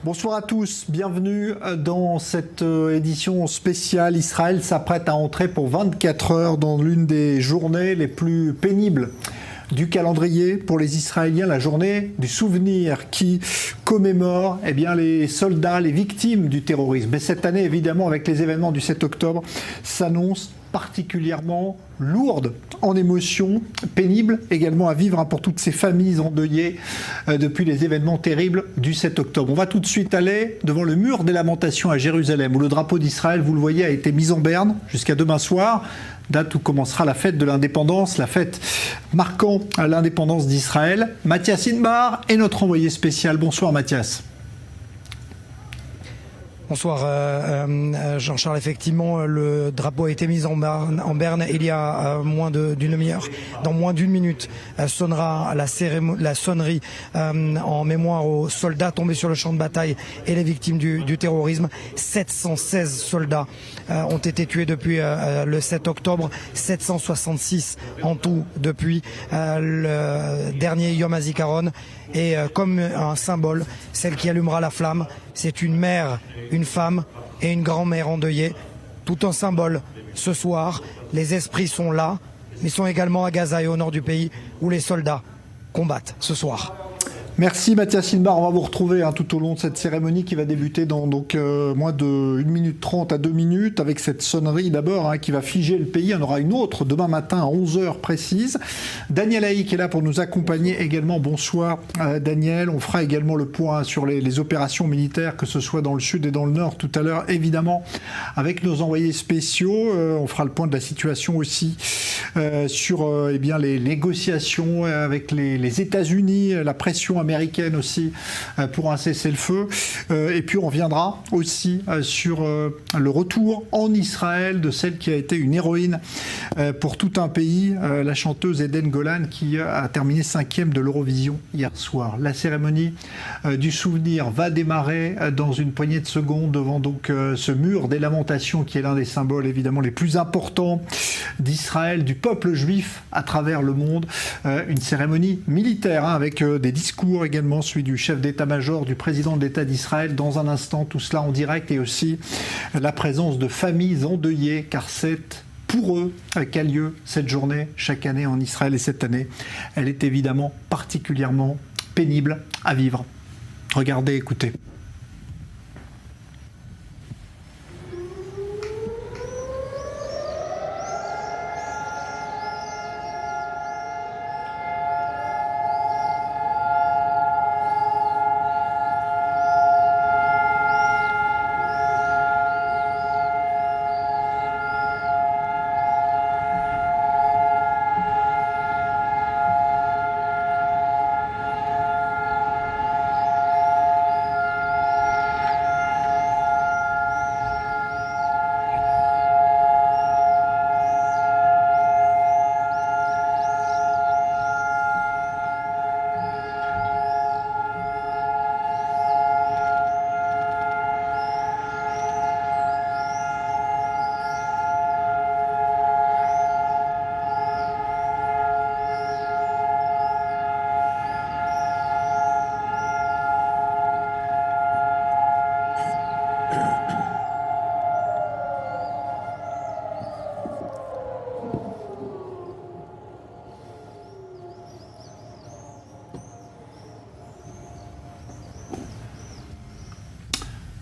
Bonsoir à tous, bienvenue dans cette édition spéciale. Israël s'apprête à entrer pour 24 heures dans l'une des journées les plus pénibles du calendrier pour les Israéliens, la journée du souvenir qui commémore les soldats, les victimes du terrorisme. Et cette année, évidemment, avec les événements du 7 octobre, s'annonce particulièrement lourde en émotions, pénible également à vivre pour toutes ces familles endeuillées depuis les événements terribles du 7 octobre. On va tout de suite aller devant le mur des lamentations à Jérusalem, où le drapeau d'Israël, vous le voyez, a été mis en berne jusqu'à demain soir, date où commencera la fête de l'indépendance, la fête marquant l'indépendance d'Israël. Mathias Inbar est notre envoyé spécial. Bonsoir Mathias. Bonsoir Jean-Charles, effectivement le drapeau a été mis en berne il y a moins d'une demi-heure. Dans moins d'une minute sonnera la sonnerie en mémoire aux soldats tombés sur le champ de bataille et les victimes du terrorisme. 716 soldats ont été tués depuis le 7 octobre, 766 en tout depuis le dernier Yom HaZikaron. Et comme un symbole, celle qui allumera la flamme, c'est une mère, une femme et une grand-mère endeuillée. Tout un symbole. Ce soir, les esprits sont là, mais sont également à Gaza et au nord du pays, où les soldats combattent ce soir. Merci Mathias Inbar, on va vous retrouver tout au long de cette cérémonie qui va débuter dans moins de 1 minute 30 à 2 minutes avec cette sonnerie d'abord qui va figer le pays. Il y en aura une autre demain matin à 11h précise. Daniel Haïk est là pour nous accompagner également. Bonsoir Daniel. On fera également le point sur les opérations militaires, que ce soit dans le sud et dans le nord tout à l'heure, évidemment, avec nos envoyés spéciaux. On fera le point de la situation aussi sur les négociations avec les États-Unis, la pression américaine aussi pour un cessez-le-feu. Et puis on reviendra aussi sur le retour en Israël de celle qui a été une héroïne pour tout un pays, la chanteuse Eden Golan, qui a terminé 5e de l'Eurovision hier soir. La cérémonie du souvenir va démarrer dans une poignée de secondes devant ce mur des lamentations qui est l'un des symboles évidemment les plus importants d'Israël, du peuple juif à travers le monde. Une cérémonie militaire avec des discours également, celui du chef d'état-major, du président de l'État d'Israël. Dans un instant, tout cela en direct, et aussi la présence de familles endeuillées, car c'est pour eux qu'a lieu cette journée chaque année en Israël. Et cette année, elle est évidemment particulièrement pénible à vivre. Regardez, écoutez.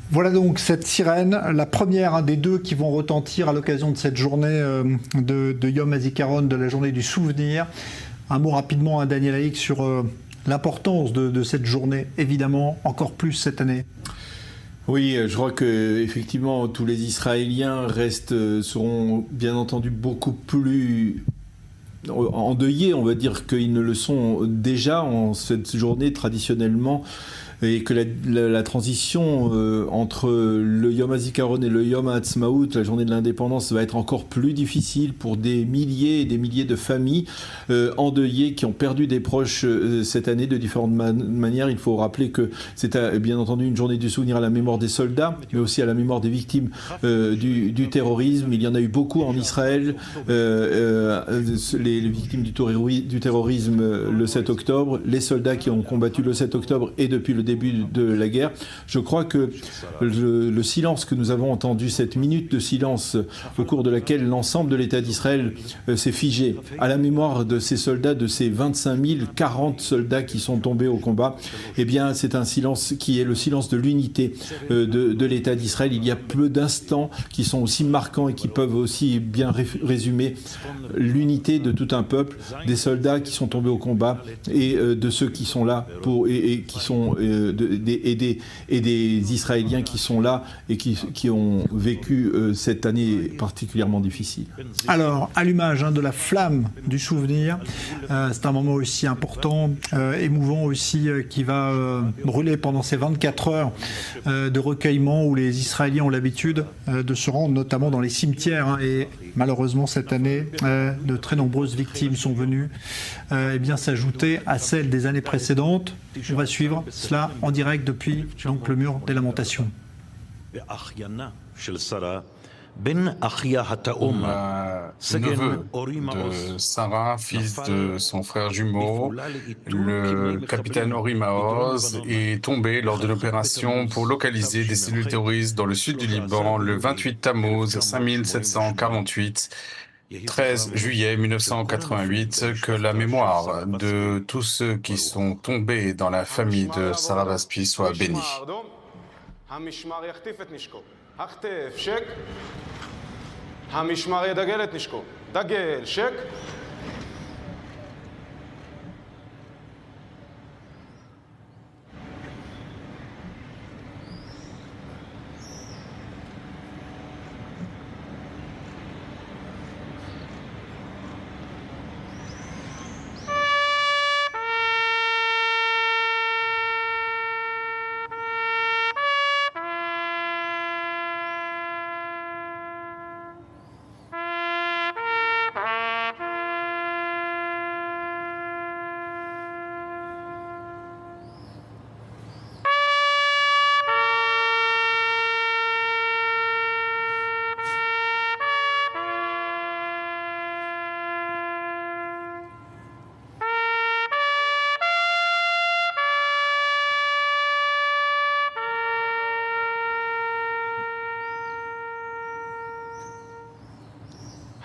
Voilà donc cette sirène, la première des deux qui vont retentir à l'occasion de cette journée de Yom HaZikaron, de la journée du souvenir. Un mot rapidement à Daniel Haïk sur l'importance de cette journée, évidemment, encore plus cette année. Oui, je crois que effectivement tous les Israéliens seront bien entendu beaucoup plus endeuillés, on va dire, qu'ils ne le sont déjà en cette journée traditionnellement. Et que la transition entre le Yom HaZikaron et le Yom HaAtzmaut, la journée de l'indépendance, va être encore plus difficile pour des milliers et des milliers de familles endeuillées qui ont perdu des proches cette année de différentes manières. Il faut rappeler que c'est bien entendu une journée du souvenir à la mémoire des soldats, mais aussi à la mémoire des victimes du terrorisme. Il y en a eu beaucoup en Israël, les victimes du terrorisme le 7 octobre, les soldats qui ont combattu le 7 octobre et depuis le début de la guerre. Je crois que le silence que nous avons entendu, cette minute de silence au cours de laquelle l'ensemble de l'État d'Israël s'est figé, à la mémoire de ces soldats, de ces 25 040 soldats qui sont tombés au combat, eh bien c'est un silence qui est le silence de l'unité de l'État d'Israël. Il y a peu d'instants qui sont aussi marquants et qui peuvent aussi bien résumer l'unité de tout un peuple, des soldats qui sont tombés au combat et de ceux qui sont là et qui sont des Israéliens qui sont là et qui ont vécu cette année particulièrement difficile. Alors, allumage de la flamme du souvenir, c'est un moment aussi important, émouvant aussi, qui va brûler pendant ces 24 heures de recueillement où les Israéliens ont l'habitude de se rendre, notamment dans les cimetières. Et malheureusement, cette année, de très nombreuses victimes sont venues s'ajouter à celles des années précédentes. On va suivre cela en direct depuis donc, le mur des lamentations. Neveu de Sarah, fils de son frère jumeau, le capitaine Ori Maoz, est tombé lors de l'opération pour localiser des cellules terroristes dans le sud du Liban le 28 Tammuz 5748, 13 juillet 1988. Que la mémoire de tous ceux qui sont tombés dans la famille de Sarah Raspi soit bénie. המשמר ידגל את נשקו. דגל, שק.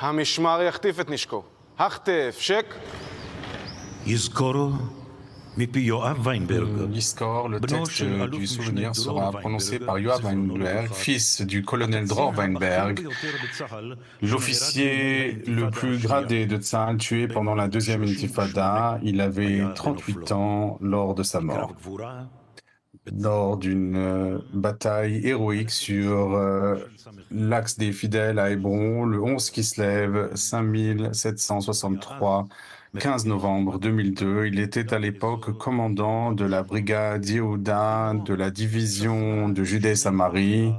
המשמר יחטיף את נשקו. החטף, שק. יזכורו מפי יואב ויינברג. L'Iskor, le texte du souvenir sera prononcé par Yoav Weinberg, fils du colonel Dror Weinberg, l'officier le plus gradé de Tzahal, tué pendant la deuxième intifada. Il avait 38 ans lors de sa mort. Lors d'une bataille héroïque sur l'axe des fidèles à Hébron, le 11 Kislev 5763, 15 novembre 2002. Il était à l'époque commandant de la brigade Yehuda de la division de Judée-Samarie.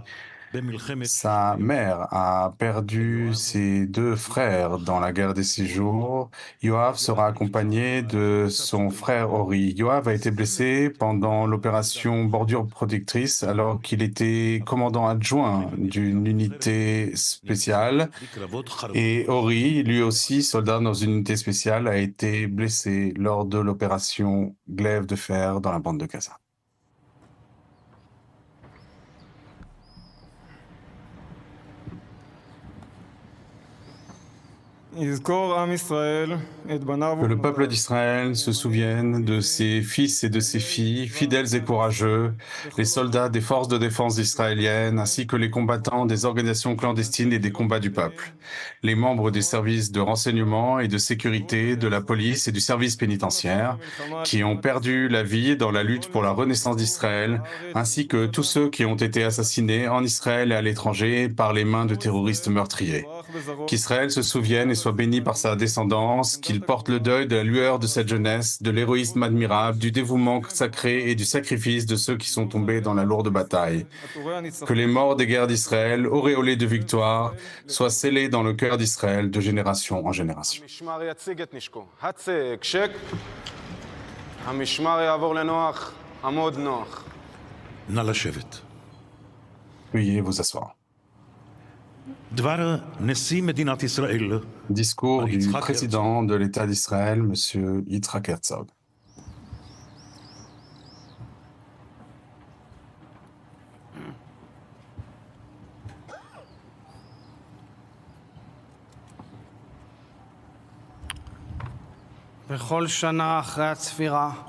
Sa mère a perdu ses deux frères dans la guerre des 6 jours. Yoav sera accompagné de son frère Ori. Yoav a été blessé pendant l'opération Bordure protectrice alors qu'il était commandant adjoint d'une unité spéciale. Et Ori, lui aussi soldat dans une unité spéciale, a été blessé lors de l'opération Glaive de fer dans la bande de Gaza. Que le peuple d'Israël se souvienne de ses fils et de ses filles, fidèles et courageux, les soldats des forces de défense israéliennes, ainsi que les combattants des organisations clandestines et des combats du peuple, les membres des services de renseignement et de sécurité, de la police et du service pénitentiaire, qui ont perdu la vie dans la lutte pour la renaissance d'Israël, ainsi que tous ceux qui ont été assassinés en Israël et à l'étranger par les mains de terroristes meurtriers. Qu'Israël se souvienne et soit béni par sa descendance, qu'il porte le deuil de la lueur de cette jeunesse, de l'héroïsme admirable, du dévouement sacré et du sacrifice de ceux qui sont tombés dans la lourde bataille. Que les morts des guerres d'Israël, auréolés de victoire, soient scellés dans le cœur d'Israël de génération en génération. Veuillez vous asseoir. Discours du président de l'État d'Israël, M. Yitzhak Herzog.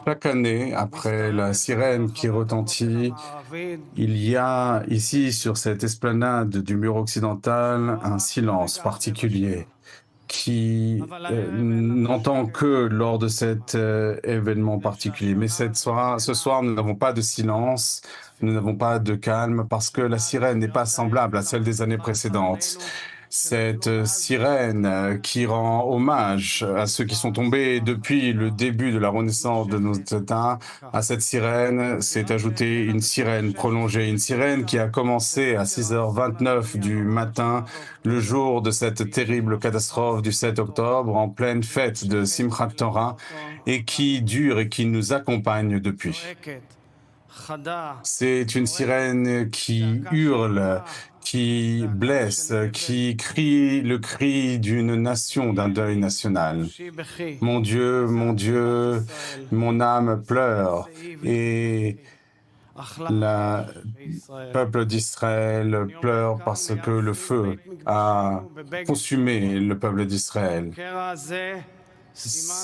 Chaque année, après la sirène qui retentit, il y a ici, sur cette esplanade du mur occidental, un silence particulier qui n'entend que lors de cet événement particulier. Mais ce soir, nous n'avons pas de silence, nous n'avons pas de calme, parce que la sirène n'est pas semblable à celle des années précédentes. Cette sirène qui rend hommage à ceux qui sont tombés depuis le début de la renaissance de nos États, à cette sirène s'est ajoutée une sirène prolongée, une sirène qui a commencé à 6h29 du matin, le jour de cette terrible catastrophe du 7 octobre, en pleine fête de Simchat Torah, et qui dure et qui nous accompagne depuis. C'est une sirène qui hurle, qui blesse, qui crie le cri d'une nation, d'un deuil national. Mon Dieu, mon âme pleure et le peuple d'Israël pleure parce que le feu a consumé le peuple d'Israël.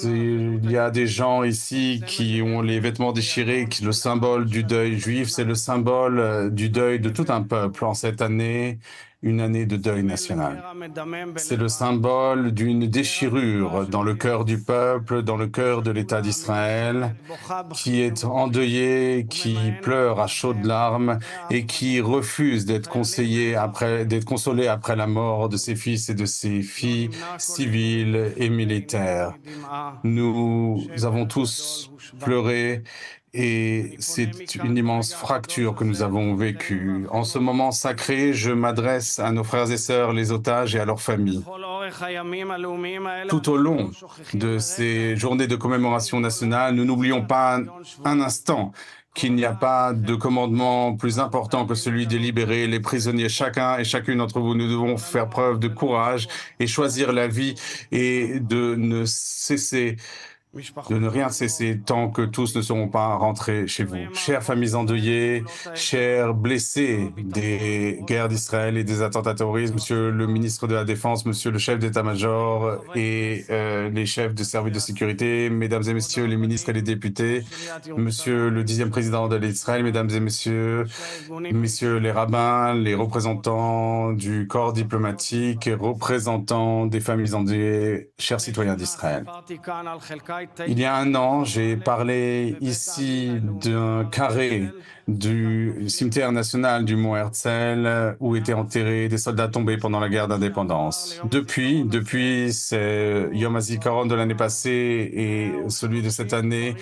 Il y a des gens ici qui ont les vêtements déchirés, qui le symbole du deuil juif, c'est le symbole du deuil de tout un peuple en cette année, une année de deuil national. C'est le symbole d'une déchirure dans le cœur du peuple, dans le cœur de l'État d'Israël, qui est endeuillé, qui pleure à chaudes larmes et qui refuse d'être consolé après la mort de ses fils et de ses filles civiles et militaires. Nous avons tous pleuré et c'est une immense fracture que nous avons vécue. En ce moment sacré, je m'adresse à nos frères et sœurs, les otages et à leurs familles. Tout au long de ces journées de commémoration nationale, nous n'oublions pas un instant qu'il n'y a pas de commandement plus important que celui de libérer les prisonniers. Chacun et chacune d'entre vous, nous devons faire preuve de courage et choisir la vie et de ne rien cesser tant que tous ne seront pas rentrés chez vous. Chères familles endeuillées, chers blessés des guerres d'Israël et des attentats terroristes, monsieur le ministre de la Défense, monsieur le chef d'état-major et les chefs de services de sécurité, mesdames et messieurs les ministres et les députés, monsieur le 10e président de l'Israël, mesdames et messieurs les rabbins, les représentants du corps diplomatique, représentants des familles endeuillées, chers citoyens d'Israël. Il y a un an, j'ai parlé ici d'un carré du cimetière national du Mont Herzl où étaient enterrés des soldats tombés pendant la guerre d'indépendance. Depuis ce Yom HaZikaron de l'année passée et celui de cette année,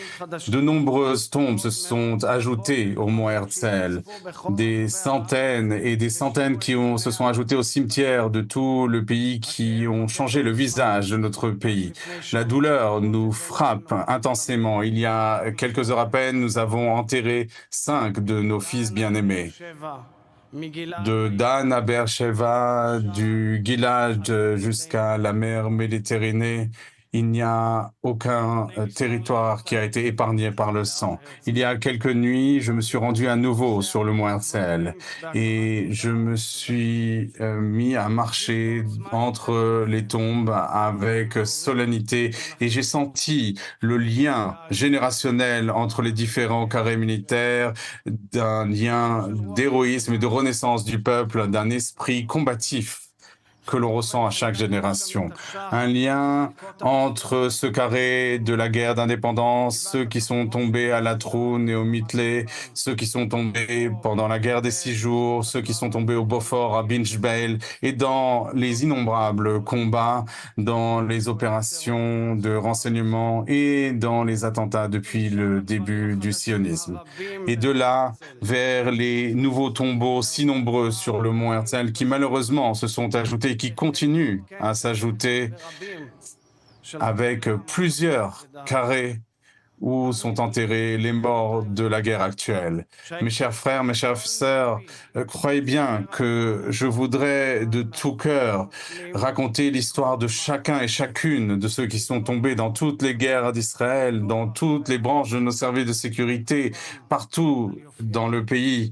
de nombreuses tombes se sont ajoutées au Mont Herzl. Des centaines et des centaines se sont ajoutées au cimetière de tout le pays qui ont changé le visage de notre pays. La douleur nous frappe intensément. Il y a quelques heures à peine, nous avons enterré 5 de nos fils bien-aimés. De Dan à Beersheva, du Gilad jusqu'à la mer Méditerranée, il n'y a aucun territoire qui a été épargné par le sang. Il y a quelques nuits, je me suis rendu à nouveau sur le Mont Herzl et je me suis mis à marcher entre les tombes avec solennité et j'ai senti le lien générationnel entre les différents carrés militaires, d'un lien d'héroïsme et de renaissance du peuple, d'un esprit combatif que l'on ressent à chaque génération. Un lien entre ce carré de la guerre d'indépendance, ceux qui sont tombés à Latroun et au Mitlé, ceux qui sont tombés pendant la guerre des 6 jours, ceux qui sont tombés au Beaufort, à Binchbel, et dans les innombrables combats, dans les opérations de renseignement et dans les attentats depuis le début du sionisme. Et de là, vers les nouveaux tombeaux si nombreux sur le Mont Herzl qui malheureusement se sont ajoutés, qui continuent à s'ajouter avec plusieurs carrés où sont enterrés les morts de la guerre actuelle. Mes chers frères, mes chères sœurs, croyez bien que je voudrais de tout cœur raconter l'histoire de chacun et chacune de ceux qui sont tombés dans toutes les guerres d'Israël, dans toutes les branches de nos services de sécurité, partout dans le pays,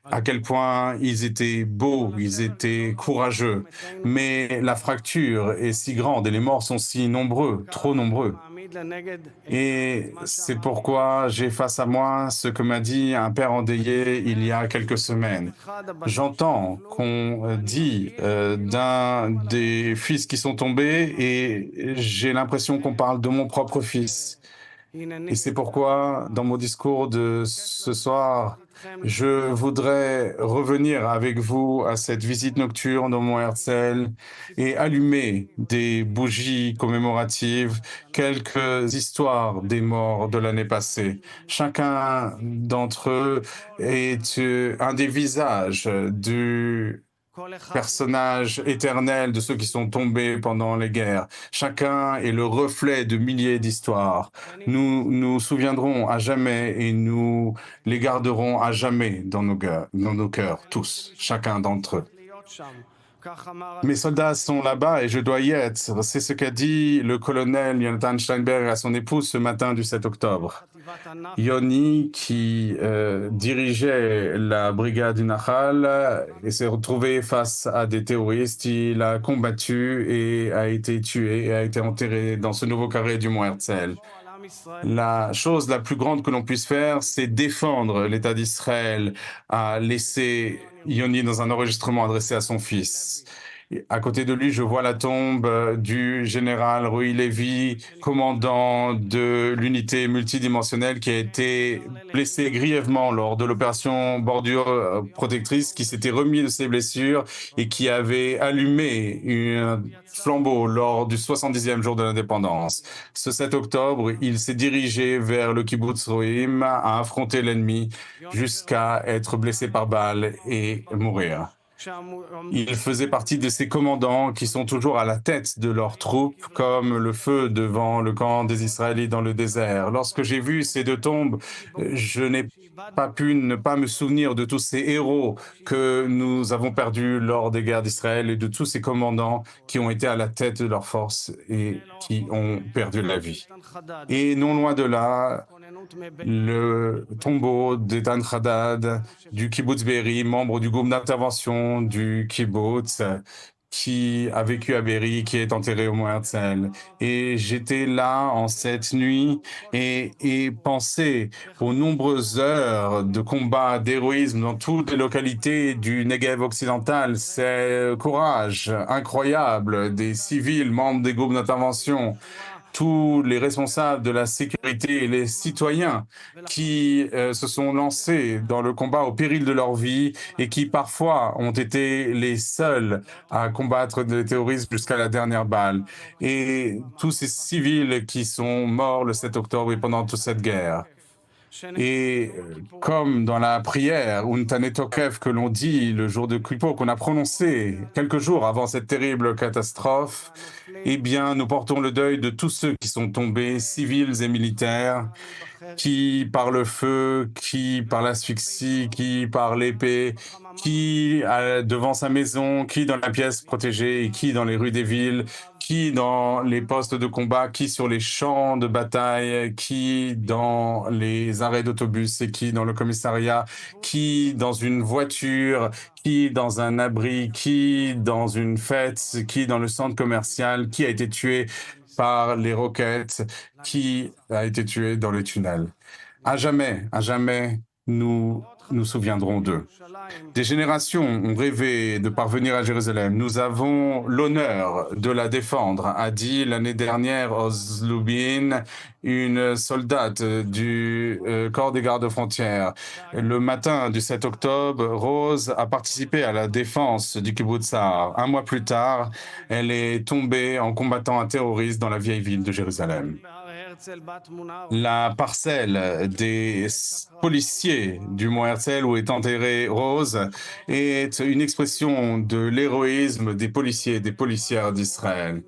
à quel point ils étaient beaux, ils étaient courageux. Mais la fracture est si grande et les morts sont si nombreux, trop nombreux. Et c'est pourquoi j'ai face à moi ce que m'a dit un père endeuillé il y a quelques semaines. J'entends qu'on dit d'un des fils qui sont tombés et j'ai l'impression qu'on parle de mon propre fils. Et c'est pourquoi, dans mon discours de ce soir, je voudrais revenir avec vous à cette visite nocturne au Mont Herzl et allumer des bougies commémoratives, quelques histoires des morts de l'année passée. Chacun d'entre eux est un des visages du personnage éternel de ceux qui sont tombés pendant les guerres. Chacun est le reflet de milliers d'histoires. Nous nous souviendrons à jamais et nous les garderons à jamais dans nos cœurs, tous, chacun d'entre eux. Mes soldats sont là-bas et je dois y être. C'est ce qu'a dit le colonel Jonathan Steinberg à son épouse ce matin du 7 octobre. Yoni, qui dirigeait la brigade du Nahal, et s'est retrouvé face à des terroristes. Il a combattu et a été tué et a été enterré dans ce nouveau carré du Mont Herzl. La chose la plus grande que l'on puisse faire, c'est défendre l'État d'Israël, a laissé Yoni dans un enregistrement adressé à son fils. À côté de lui, je vois la tombe du général Rui Levi, commandant de l'unité multidimensionnelle qui a été blessé grièvement lors de l'opération Bordure Protectrice, qui s'était remis de ses blessures et qui avait allumé un flambeau lors du 70e jour de l'indépendance. Ce 7 octobre, il s'est dirigé vers le kibbutz Roim, a affronté l'ennemi jusqu'à être blessé par balle et mourir. Il faisait partie de ces commandants qui sont toujours à la tête de leurs troupes, comme le feu devant le camp des Israélites dans le désert. Lorsque j'ai vu ces deux tombes, je n'ai pas pu ne pas me souvenir de tous ces héros que nous avons perdus lors des guerres d'Israël et de tous ces commandants qui ont été à la tête de leurs forces et qui ont perdu la vie. Et non loin de là, le tombeau d'Etan Haddad, du kibbutz Be'eri, membre du groupe d'intervention du kibbutz, qui a vécu à Be'eri, qui est enterré au Mont Herzl. Et j'étais là en cette nuit et pensais aux nombreuses heures de combat, d'héroïsme dans toutes les localités du Negev occidental. C'est courage incroyable des civils, membres des groupes d'intervention, tous les responsables de la sécurité et les citoyens qui se sont lancés dans le combat au péril de leur vie et qui parfois ont été les seuls à combattre les terroristes jusqu'à la dernière balle. Et tous ces civils qui sont morts le 7 octobre et pendant toute cette guerre. Et comme dans la prière Untane Tokef que l'on dit le jour de Kippour, qu'on a prononcé quelques jours avant cette terrible catastrophe, eh bien, nous portons le deuil de tous ceux qui sont tombés, civils et militaires, qui par le feu, qui par l'asphyxie, qui par l'épée, qui devant sa maison, qui dans la pièce protégée, et qui dans les rues des villes, qui dans les postes de combat, qui sur les champs de bataille, qui dans les arrêts d'autobus et qui dans le commissariat, qui dans une voiture, qui dans un abri, qui dans une fête, qui dans le centre commercial, qui a été tué par les roquettes, qui a été tué dans les tunnels. À jamais, nous nous souviendrons d'eux. Des générations ont rêvé de parvenir à Jérusalem. Nous avons l'honneur de la défendre, a dit l'année dernière Oz Lubin, une soldate du corps des gardes-frontières. Le matin du 7 octobre, Rose a participé à la défense du kibbutz Sa'ar. Un mois plus tard, elle est tombée en combattant un terroriste dans la vieille ville de Jérusalem. La parcelle des policiers du Mont Herzl où est enterrée Rose est une expression de l'héroïsme des policiers et des policières d'Israël.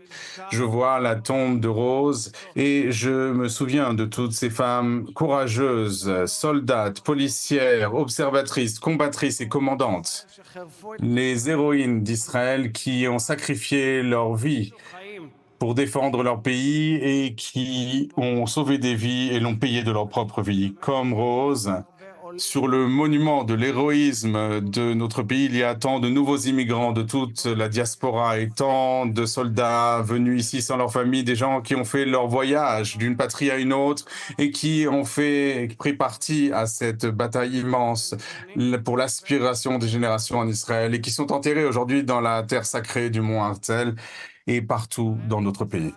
Je vois la tombe de Rose et je me souviens de toutes ces femmes courageuses, soldates, policières, observatrices, combattrices et commandantes, les héroïnes d'Israël qui ont sacrifié leur vie pour défendre leur pays et qui ont sauvé des vies et l'ont payé de leur propre vie, comme Rose, sur le monument de l'héroïsme de notre pays, il y a tant de nouveaux immigrants de toute la diaspora et tant de soldats venus ici sans leur famille, des gens qui ont fait leur voyage d'une patrie à une autre et qui ont pris parti à cette bataille immense pour l'aspiration des générations en Israël et qui sont enterrés aujourd'hui dans la terre sacrée du mont Herzl et partout dans notre pays.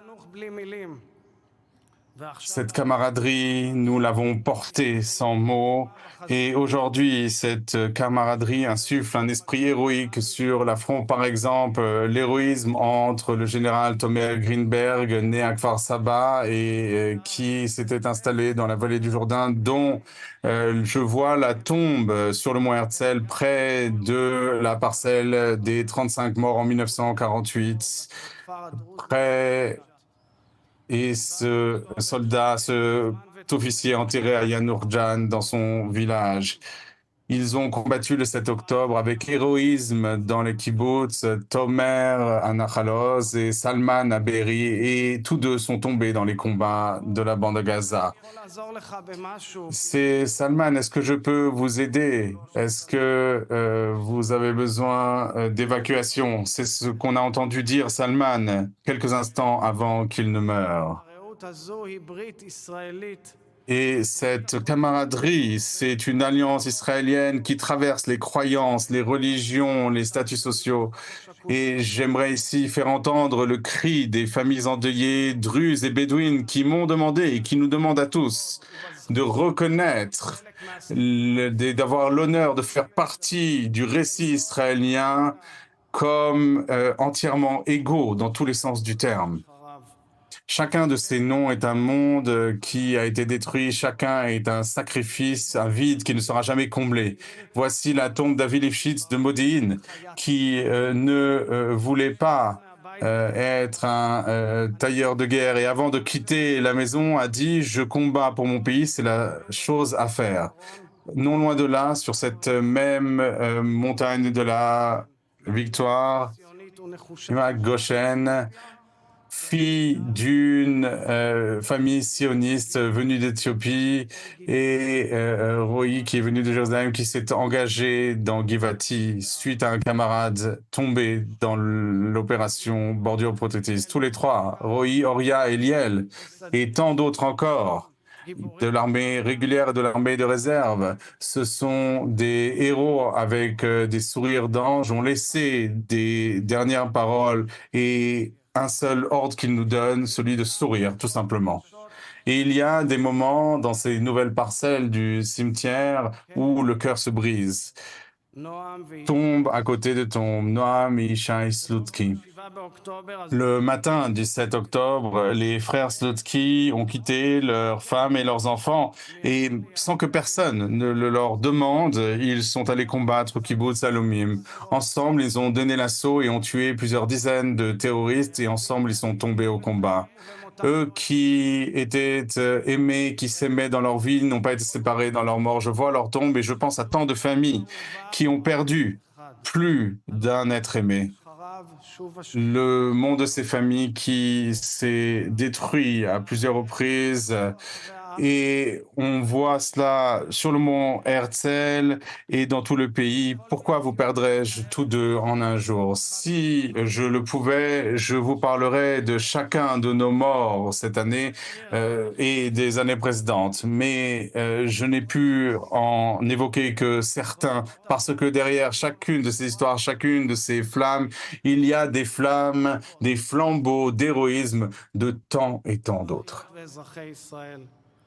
Cette camaraderie, nous l'avons portée sans mots, et aujourd'hui, cette camaraderie insuffle un esprit héroïque sur l'affront, par exemple, l'héroïsme entre le général Tomer Greenberg, né à Kfar Saba, et qui s'était installé dans la vallée du Jourdain, dont je vois la tombe sur le mont Herzl, près de la parcelle des 35 morts en 1948, près... Et ce soldat, cet officier enterré à Yanourjan dans son village. Ils ont combattu le 7 octobre avec héroïsme dans les kibbutz, Tomer à Nachaloz et Salman à Be'eri, et tous deux sont tombés dans les combats de la bande de Gaza. C'est Salman, est-ce que je peux vous aider? Est-ce que vous avez besoin d'évacuation? C'est ce qu'on a entendu dire Salman quelques instants avant qu'il ne meure. Et cette camaraderie, c'est une alliance israélienne qui traverse les croyances, les religions, les statuts sociaux. Et j'aimerais ici faire entendre le cri des familles endeuillées, druzes et bédouines qui m'ont demandé et qui nous demandent à tous de reconnaître, d'avoir l'honneur de faire partie du récit israélien comme entièrement égaux dans tous les sens du terme. Chacun de ces noms est un monde qui a été détruit, chacun est un sacrifice, un vide qui ne sera jamais comblé. Voici la tombe d'Avi Lifshitz de Modi'in, qui ne voulait pas être un tailleur de guerre et avant de quitter la maison a dit « Je combats pour mon pays, c'est la chose à faire ». Non loin de là, sur cette même montagne de la victoire, Goshen, fille d'une famille sioniste venue d'Éthiopie et Roï qui est venu de Jérusalem, qui s'est engagé dans Givati suite à un camarade tombé dans l'opération Bordure Protectrice. Tous les trois, Roï, Oria et Liel, et tant d'autres encore, de l'armée régulière et de l'armée de réserve. Ce sont des héros avec des sourires d'ange, ont laissé des dernières paroles et un seul ordre qu'il nous donne, celui de sourire, tout simplement. Et il y a des moments dans ces nouvelles parcelles du cimetière où le cœur se brise. Tombe à côté de tombe, Noam et Ishai Slutki. Le matin du 7 octobre, les frères Slutki ont quitté leurs femmes et leurs enfants et sans que personne ne le leur demande, ils sont allés combattre au kibbutz Alomim. Ensemble, ils ont donné l'assaut et ont tué plusieurs dizaines de terroristes et ensemble, ils sont tombés au combat. Eux qui étaient aimés, qui s'aimaient dans leur vie, n'ont pas été séparés dans leur mort. Je vois leur tombe et je pense à tant de familles qui ont perdu plus d'un être aimé. Le monde de ces familles qui s'est détruit à plusieurs reprises et on voit cela sur le mont Herzl et dans tout le pays. Pourquoi vous perdrais-je tous deux en un jour? Si je le pouvais, je vous parlerais de chacun de nos morts cette année et des années précédentes. Mais je n'ai pu en évoquer que certains parce que derrière chacune de ces histoires, chacune de ces flammes, il y a des flammes, des flambeaux d'héroïsme de tant et tant d'autres.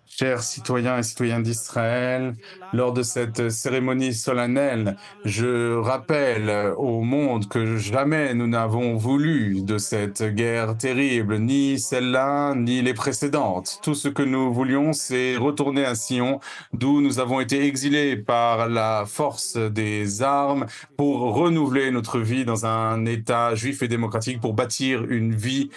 Chers citoyens et citoyennes d'Israël, lors de cette cérémonie solennelle, je rappelle au monde que jamais nous n'avons voulu de cette guerre terrible, ni celle-là, ni les précédentes. Tout ce que nous voulions, c'est retourner à Sion, d'où nous avons été exilés par la force des armes pour renouveler notre vie dans un État juif et démocratique, pour bâtir une vie,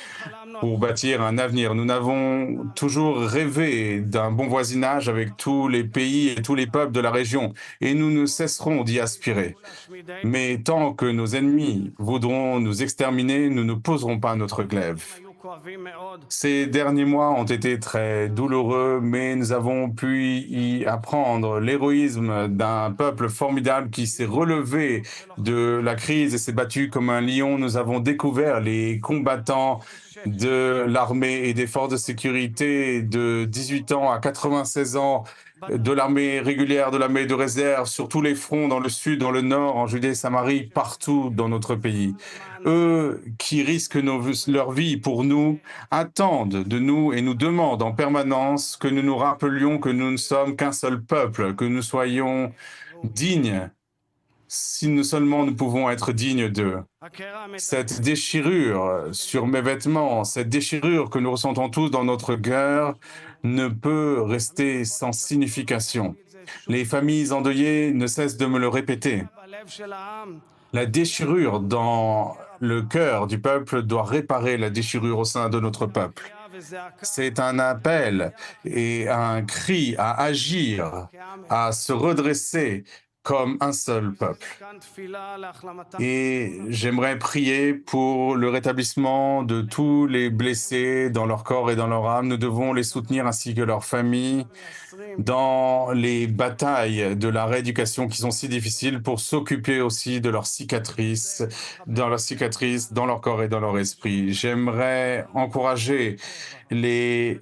pour bâtir un avenir. Nous n'avons toujours rêvé d'un bon voisinage avec tous les pays et tous les peuples de la région, et nous ne cesserons d'y aspirer. Mais tant que nos ennemis voudront nous exterminer, nous ne poserons pas notre glaive. Ces derniers mois ont été très douloureux, mais nous avons pu y apprendre l'héroïsme d'un peuple formidable qui s'est relevé de la crise et s'est battu comme un lion. Nous avons découvert les combattants de l'armée et des forces de sécurité de 18 ans à 96 ans, de l'armée régulière, de l'armée de réserve, sur tous les fronts, dans le sud, dans le nord, en Judée, Samarie, partout dans notre pays. Eux qui risquent leur vie pour nous, attendent de nous et nous demandent en permanence que nous nous rappelions que nous ne sommes qu'un seul peuple, que nous soyons dignes, si nous seulement nous pouvons être dignes d'eux. Cette déchirure sur mes vêtements, cette déchirure que nous ressentons tous dans notre cœur ne peut rester sans signification. Les familles endeuillées ne cessent de me le répéter. La déchirure dans le cœur du peuple doit réparer la déchirure au sein de notre peuple. C'est un appel et un cri à agir, à se redresser comme un seul peuple. Et j'aimerais prier pour le rétablissement de tous les blessés dans leur corps et dans leur âme. Nous devons les soutenir ainsi que leurs familles dans les batailles de la rééducation qui sont si difficiles, pour s'occuper aussi de leurs cicatrices, dans leur corps et dans leur esprit. J'aimerais encourager les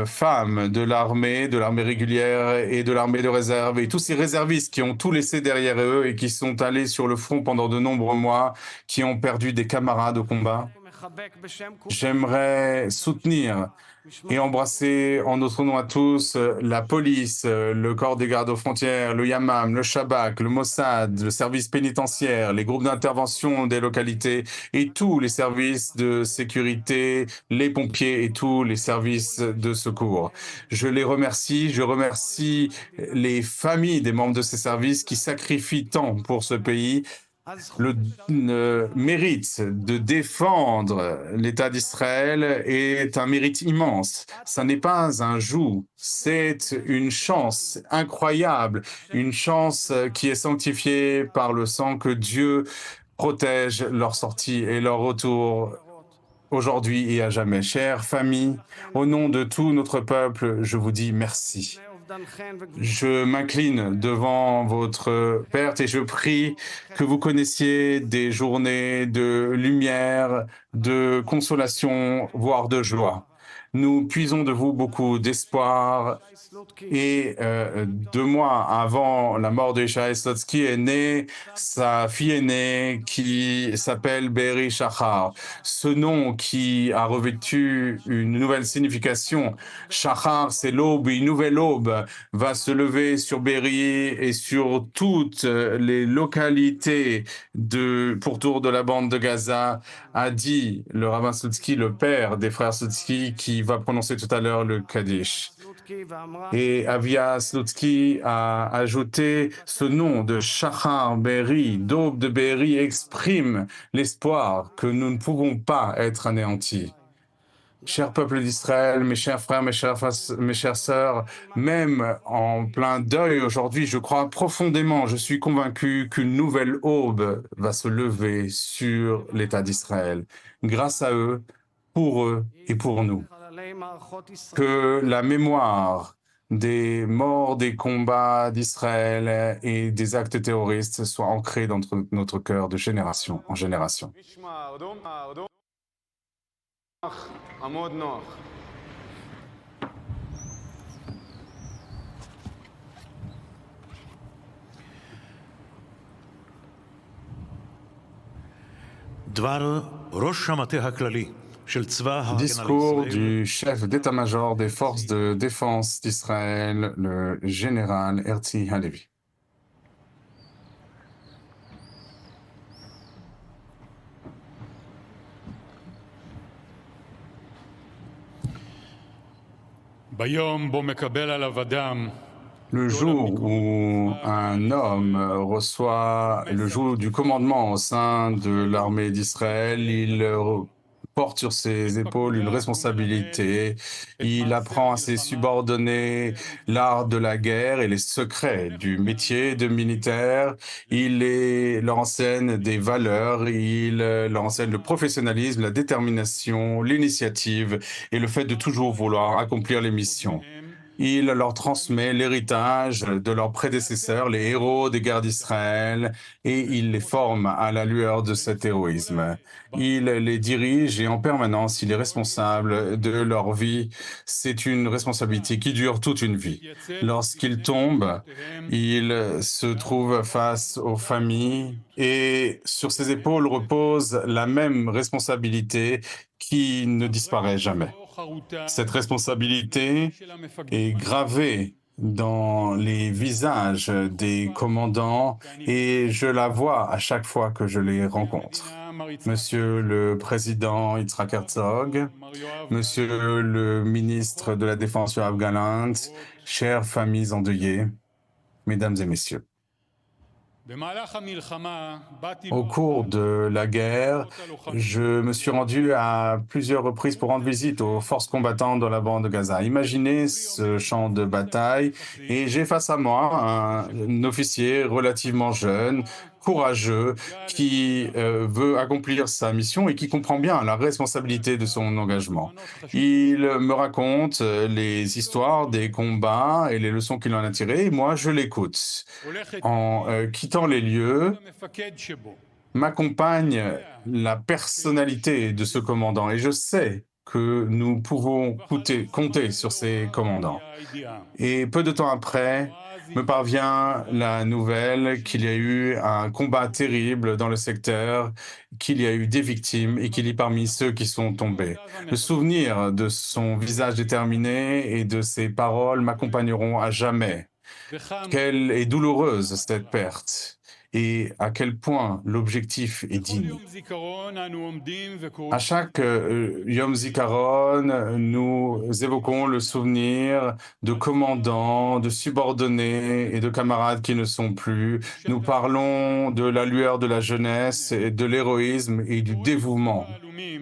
femmes de l'armée régulière et de l'armée de réserve et tous ces réservistes qui ont tout laissé derrière eux et qui sont allés sur le front pendant de nombreux mois, qui ont perdu des camarades au combat. J'aimerais soutenir et embrasser en notre nom à tous la police, le corps des gardes aux frontières, le Yamam, le Shabak, le Mossad, le service pénitentiaire, les groupes d'intervention des localités et tous les services de sécurité, les pompiers et tous les services de secours. Je les remercie, je remercie les familles des membres de ces services qui sacrifient tant pour ce pays. Le mérite de défendre l'État d'Israël est un mérite immense. Ça n'est pas un joug, c'est une chance incroyable, une chance qui est sanctifiée par le sang, que Dieu protège leur sortie et leur retour aujourd'hui et à jamais. Chère famille, au nom de tout notre peuple, je vous dis merci. Je m'incline devant votre perte et je prie que vous connaissiez des journées de lumière, de consolation, voire de joie. Nous puisons de vous beaucoup d'espoir. Et 2 mois avant la mort de Yishai Slotsky est née sa fille aînée qui s'appelle Be'eri Shachar. Ce nom qui a revêtu une nouvelle signification. Shachar, c'est l'aube, une nouvelle aube va se lever sur Be'eri et sur toutes les localités pourtour de la bande de Gaza, a dit le rabbin Slotsky, le père des frères Slotsky, qui va prononcer tout à l'heure le Kaddish. Et Avia Slotsky a ajouté ce nom de Shachar Be'eri, d'aube de Be'eri, exprime l'espoir que nous ne pouvons pas être anéantis. Cher peuple d'Israël, mes chers frères, mes chères sœurs, même en plein deuil aujourd'hui, je crois profondément, je suis convaincu qu'une nouvelle aube va se lever sur l'État d'Israël. Grâce à eux, pour eux et pour nous. Que la mémoire des morts des combats d'Israël et des actes terroristes soit ancrée dans notre cœur de génération en génération. Discours du chef d'état-major des forces de défense d'Israël, le général Herzi Halevi. Le jour où un homme reçoit le joug du commandement au sein de l'armée d'Israël, il porte sur ses épaules une responsabilité. Il apprend à ses subordonnés l'art de la guerre et les secrets du métier de militaire. Leur enseigne des valeurs, il leur enseigne le professionnalisme, la détermination, l'initiative et le fait de toujours vouloir accomplir les missions. Il leur transmet l'héritage de leurs prédécesseurs, les héros des guerres d'Israël, et il les forme à la lueur de cet héroïsme. Il les dirige et en permanence, il est responsable de leur vie. C'est une responsabilité qui dure toute une vie. Lorsqu'il tombe, il se trouve face aux familles et sur ses épaules repose la même responsabilité qui ne disparaît jamais. Cette responsabilité est gravée dans les visages des commandants et je la vois à chaque fois que je les rencontre. Monsieur le Président Yitzhak Herzog, Monsieur le ministre de la Défense Yoav Gallant, chères familles endeuillées, Mesdames et Messieurs. Au cours de la guerre, je me suis rendu à plusieurs reprises pour rendre visite aux forces combattantes dans la bande de Gaza. Imaginez ce champ de bataille et j'ai face à moi un officier relativement jeune, courageux, qui veut accomplir sa mission et qui comprend bien la responsabilité de son engagement. Il me raconte les histoires des combats et les leçons qu'il en a tirées et moi je l'écoute. En quittant les lieux, m'accompagne la personnalité de ce commandant et je sais que nous pouvons compter sur ces commandants. Et peu de temps après, me parvient la nouvelle qu'il y a eu un combat terrible dans le secteur, qu'il y a eu des victimes et qu'il y a parmi ceux qui sont tombés. Le souvenir de son visage déterminé et de ses paroles m'accompagneront à jamais. Quelle est douloureuse cette perte et à quel point l'objectif est digne. À chaque Yom Zikaron, nous évoquons le souvenir de commandants, de subordonnés et de camarades qui ne sont plus. Nous parlons de la lueur de la jeunesse, et de l'héroïsme et du dévouement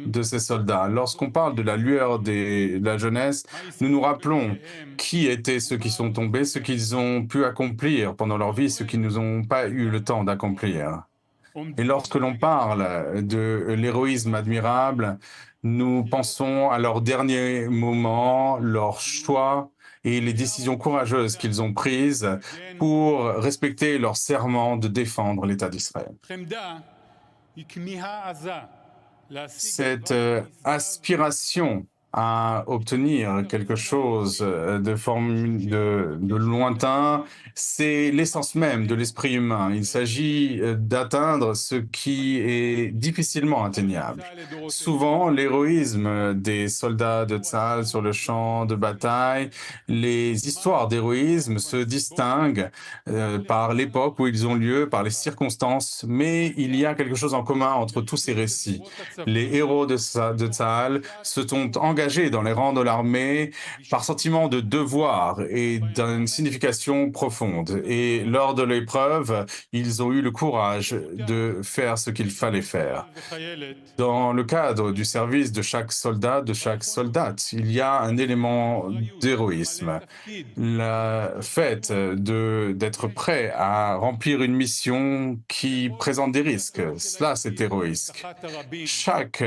de ces soldats. Lorsqu'on parle de la lueur de la jeunesse, nous nous rappelons qui étaient ceux qui sont tombés, ce qu'ils ont pu accomplir pendant leur vie, ce qu'ils n'ont pas eu le temps d'accomplir. Et lorsque l'on parle de l'héroïsme admirable, nous pensons à leurs derniers moments, leurs choix et les décisions courageuses qu'ils ont prises pour respecter leur serment de défendre l'État d'Israël. Cette aspiration à obtenir quelque chose de lointain, c'est l'essence même de l'esprit humain. Il s'agit d'atteindre ce qui est difficilement atteignable. Souvent, l'héroïsme des soldats de Tzahal sur le champ de bataille, les histoires d'héroïsme se distinguent par l'époque où ils ont lieu, par les circonstances, mais il y a quelque chose en commun entre tous ces récits. Les héros de Tzahal se sont engagés dans les rangs de l'armée par sentiment de devoir et d'une signification profonde. Et lors de l'épreuve, ils ont eu le courage de faire ce qu'il fallait faire. Dans le cadre du service de chaque soldat, de chaque soldate, il y a un élément d'héroïsme. Le fait d'être prêt à remplir une mission qui présente des risques, cela c'est héroïsque. Chaque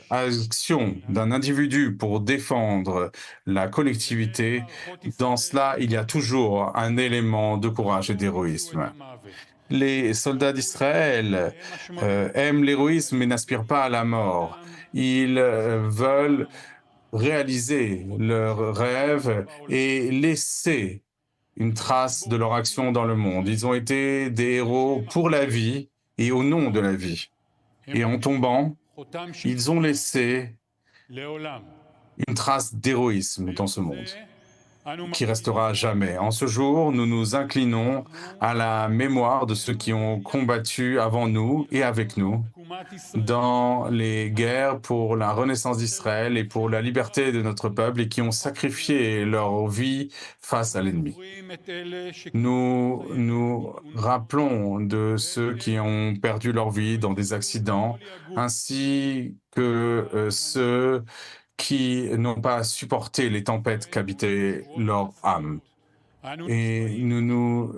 action d'un individu pour défendre la collectivité, dans cela, il y a toujours un élément de courage et d'héroïsme. Les soldats d'Israël aiment l'héroïsme mais n'aspirent pas à la mort. Ils veulent réaliser leurs rêves et laisser une trace de leur action dans le monde. Ils ont été des héros pour la vie et au nom de la vie. Et en tombant, ils ont laissé une trace d'héroïsme dans ce monde qui restera à jamais. En ce jour, nous nous inclinons à la mémoire de ceux qui ont combattu avant nous et avec nous dans les guerres pour la renaissance d'Israël et pour la liberté de notre peuple et qui ont sacrifié leur vie face à l'ennemi. Nous nous rappelons de ceux qui ont perdu leur vie dans des accidents, ainsi que ceux qui n'ont pas supporté les tempêtes qu'habitait leur âme. Et nous nous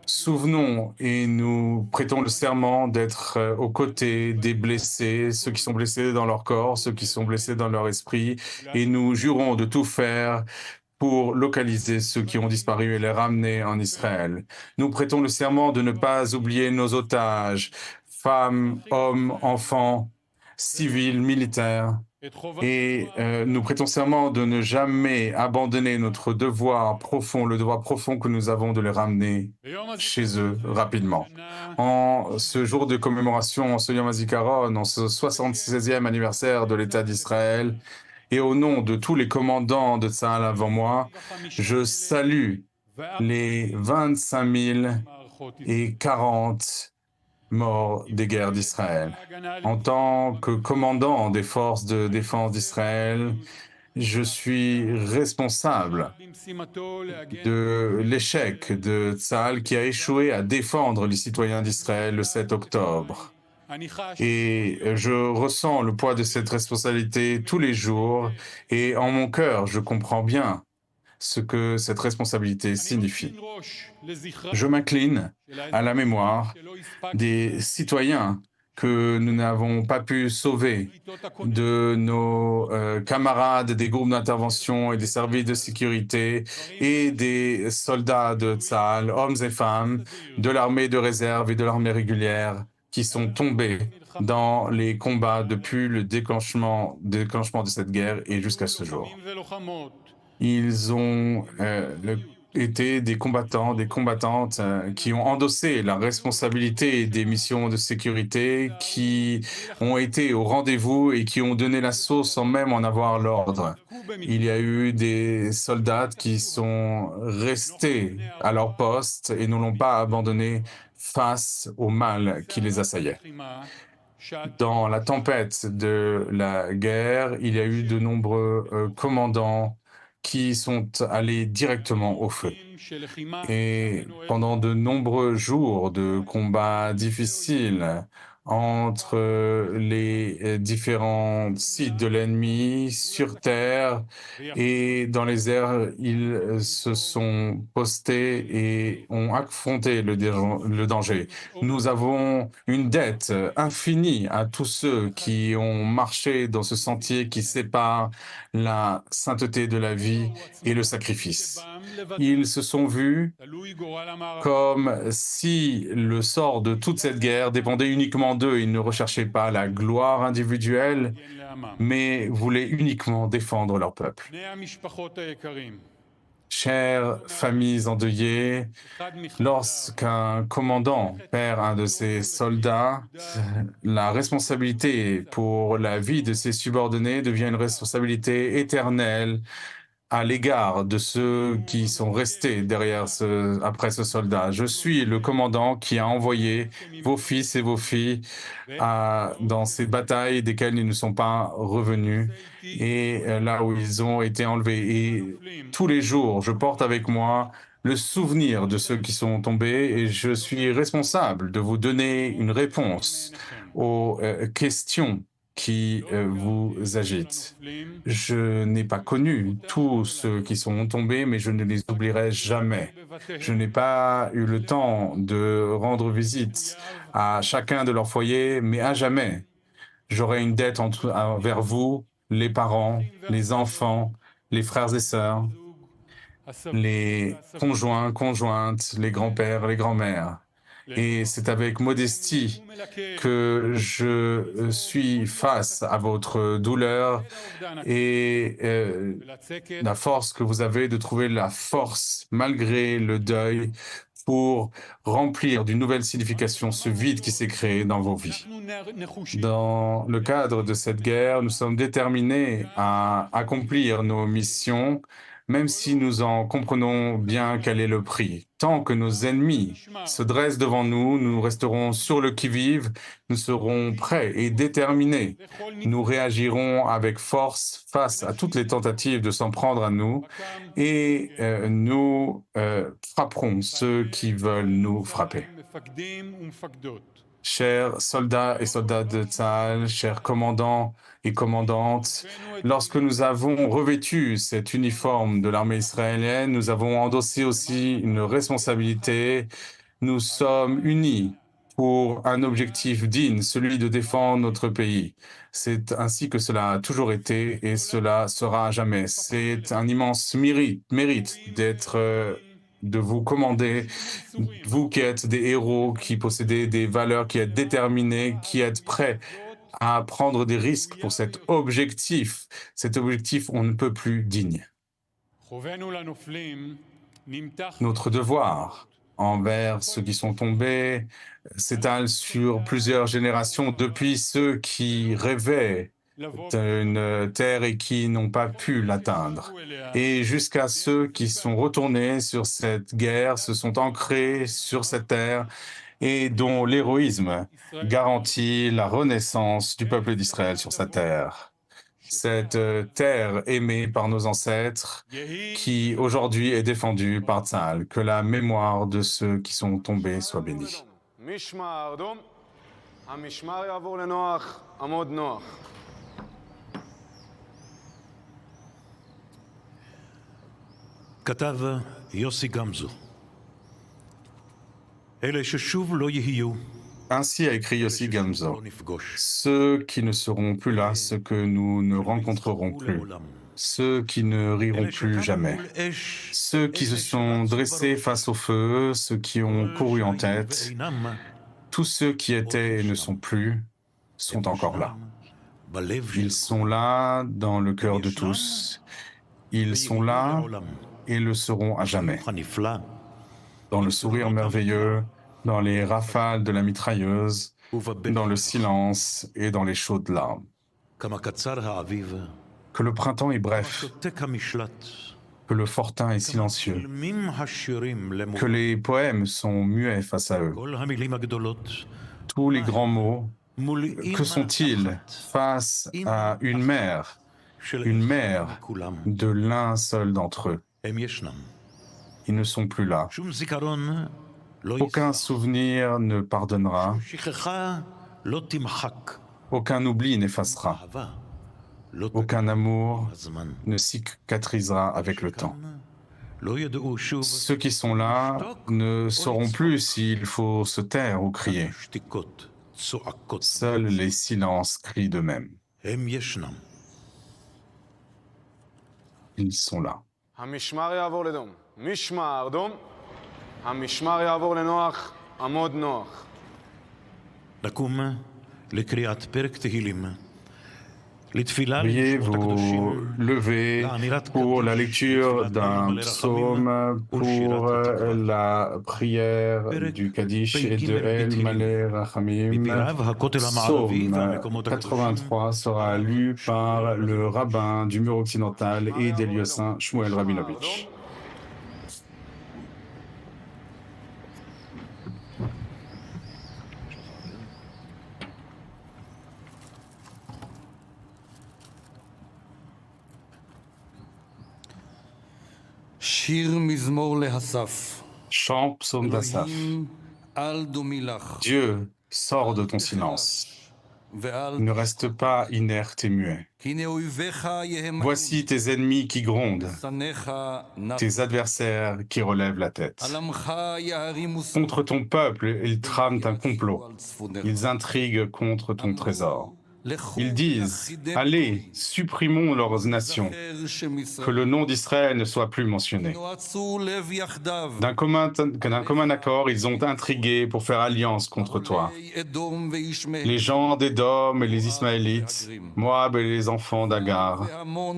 souvenons et nous prêtons le serment d'être aux côtés des blessés, ceux qui sont blessés dans leur corps, ceux qui sont blessés dans leur esprit, et nous jurons de tout faire pour localiser ceux qui ont disparu et les ramener en Israël. Nous prêtons le serment de ne pas oublier nos otages, femmes, hommes, enfants, civils, militaires. Et nous prêtons serment de ne jamais abandonner notre devoir profond, le devoir profond que nous avons de les ramener chez eux rapidement. En ce jour de commémoration, en ce Yom HaZikaron, en ce 76e anniversaire de l'État d'Israël, et au nom de tous les commandants de Tsahal avant moi, je salue les 25 040 morts des guerres d'Israël. En tant que commandant des forces de défense d'Israël, je suis responsable de l'échec de Tsahal qui a échoué à défendre les citoyens d'Israël le 7 octobre. Et je ressens le poids de cette responsabilité tous les jours et en mon cœur, je comprends bien ce que cette responsabilité signifie. Je m'incline à la mémoire des citoyens que nous n'avons pas pu sauver, de nos camarades des groupes d'intervention et des services de sécurité et des soldats de Tsahal, hommes et femmes, de l'armée de réserve et de l'armée régulière, qui sont tombés dans les combats depuis le déclenchement de cette guerre et jusqu'à ce jour. Ils ont été des combattants, des combattantes qui ont endossé la responsabilité des missions de sécurité, qui ont été au rendez-vous et qui ont donné la sauce sans même en avoir l'ordre. Il y a eu des soldats qui sont restés à leur poste et ne l'ont pas abandonné face au mal qui les assaillait. Dans la tempête de la guerre, il y a eu de nombreux commandants qui sont allés directement au feu. Et pendant de nombreux jours de combats difficiles entre les différents sites de l'ennemi sur terre et dans les airs, ils se sont postés et ont affronté le danger. Nous avons une dette infinie à tous ceux qui ont marché dans ce sentier qui sépare la sainteté de la vie et le sacrifice. Ils se sont vus comme si le sort de toute cette guerre dépendait uniquement d'eux. Ils ne recherchaient pas la gloire individuelle, mais voulaient uniquement défendre leur peuple. Chères familles endeuillées, lorsqu'un commandant perd un de ses soldats, la responsabilité pour la vie de ses subordonnés devient une responsabilité éternelle à l'égard de ceux qui sont restés après ce soldat. Je suis le commandant qui a envoyé vos fils et vos filles dans ces batailles desquelles ils ne sont pas revenus et là où ils ont été enlevés. Et tous les jours, je porte avec moi le souvenir de ceux qui sont tombés et je suis responsable de vous donner une réponse aux questions qui vous agitent. Je n'ai pas connu tous ceux qui sont tombés, mais je ne les oublierai jamais. Je n'ai pas eu le temps de rendre visite à chacun de leurs foyers, mais à jamais, j'aurai une dette envers vous, les parents, les enfants, les frères et sœurs, les conjoints, conjointes, les grands-pères, les grands-mères. Et c'est avec modestie que je suis face à votre douleur et la force que vous avez de trouver la force, malgré le deuil, pour remplir d'une nouvelle signification ce vide qui s'est créé dans vos vies. Dans le cadre de cette guerre, nous sommes déterminés à accomplir nos missions, même si nous en comprenons bien quel est le prix. Tant que nos ennemis se dressent devant nous, nous resterons sur le qui-vive, nous serons prêts et déterminés. Nous réagirons avec force face à toutes les tentatives de s'en prendre à nous et nous frapperons ceux qui veulent nous frapper. chers soldats et soldates de Tzahal, chers commandants et commandantes, lorsque nous avons revêtu cet uniforme de l'armée israélienne, nous avons endossé aussi une responsabilité. Nous sommes unis pour un objectif digne, celui de défendre notre pays. C'est ainsi que cela a toujours été et cela sera à jamais. C'est un immense mérite de vous commander, vous qui êtes des héros, qui possédez des valeurs, qui êtes déterminés, qui êtes prêts à prendre des risques pour cet objectif. Cet objectif, on ne peut plus digne. Notre devoir envers ceux qui sont tombés s'étale sur plusieurs générations, depuis ceux qui rêvaient d'une terre et qui n'ont pas pu l'atteindre, et jusqu'à ceux qui sont retournés sur cette guerre, se sont ancrés sur cette terre et dont l'héroïsme garantit la renaissance du peuple d'Israël sur sa terre. Cette terre aimée par nos ancêtres, qui aujourd'hui est défendue par Tzahal. Que la mémoire de ceux qui sont tombés soit bénie. כתב יוסי גמזו, אלה ששוב לא יהיו, Ainsi a écrit Yossi Gamzo. לא נפגוש. Ceux qui ne seront plus là, ceux que nous ne rencontrerons plus, ceux qui ne riront plus jamais, ceux qui se sont dressés face au feu, ceux qui ont couru en tête, tous ceux qui étaient et ne sont plus, sont encore là. Ils sont là dans le cœur de tous. Ils sont là et le seront à jamais. Dans le sourire merveilleux, dans les rafales de la mitrailleuse, dans le silence et dans les chaudes larmes. Que le printemps est bref, que le fortin est silencieux, que les poèmes sont muets face à eux. Tous les grands mots, que sont-ils face à une mère de l'un seul d'entre eux? Ils ne sont plus là. Aucun souvenir ne pardonnera, aucun oubli n'effacera, aucun amour ne cicatrisera avec le temps. Ceux qui sont là ne sauront plus s'il faut se taire ou crier. Seuls les silences crient d'eux-mêmes. Ils sont là. המשמר יעבור לדום. משמר, דום. המשמר יעבור לנוח, עמוד נוח. לקום לקריאת פרק תהילים. Veuillez vous lever pour la lecture d'un psaume, pour la prière du Kaddish et de El Malé Rachamim. Psaume 83 sera lu par le rabbin du mur occidental et des lieux saints, Shmuel Rabinovich. Chant psaume d'Asaph. Dieu, sors de ton silence. Ne reste pas inerte et muet. Voici tes ennemis qui grondent, tes adversaires qui relèvent la tête. Contre ton peuple, ils trament un complot. Ils intriguent contre ton trésor. Ils disent, allez, supprimons leurs nations, que le nom d'Israël ne soit plus mentionné. D'un commun accord, ils ont intrigué pour faire alliance contre toi. Les gens d'Édom et les Ismaélites, Moab et les enfants d'Agar,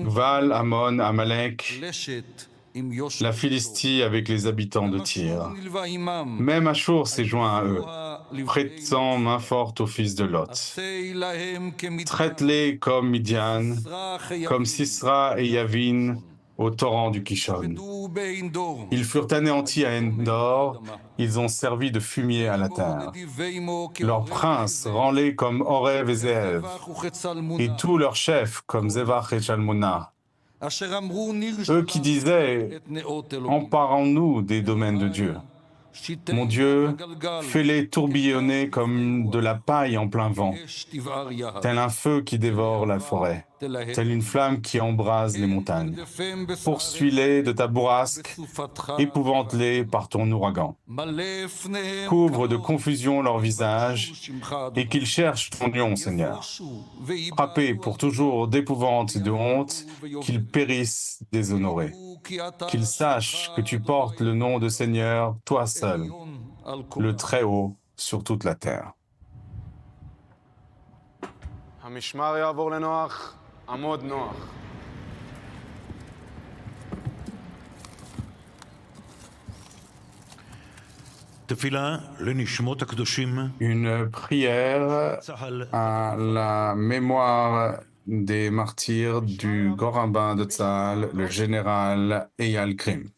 Val, Ammon, Amalek, la Philistie avec les habitants de Tyr. Même Achour s'est joint à eux, prêtant main forte aux fils de Lot. Traite-les comme Midian, comme Sisra et Yavin au torrent du Kishon. Ils furent anéantis à Endor, ils ont servi de fumier à la terre. Leurs princes rang-les comme Orev et Zeev, et tous leurs chefs comme Zevach et Chalmona. Eux qui disaient, emparons-nous des domaines de Dieu. Mon Dieu, fais-les tourbillonner comme de la paille en plein vent, tel un feu qui dévore la forêt, telle une flamme qui embrase les montagnes. Poursuis-les de ta bourrasque, épouvante-les par ton ouragan. Couvre de confusion leur visage et qu'ils cherchent ton nom, Seigneur. Frappés pour toujours d'épouvante et de honte, qu'ils périssent déshonorés. Qu'ils sachent que tu portes le nom de Seigneur, toi seul, le Très-Haut sur toute la terre. המשמר יעבור לנוח, עמוד נוח. תפילה לנשמות הקדושים, Une prière צה"ל, à la mémoire des martyrs du grand rabbin de Tzahal, le général Eyal Krim.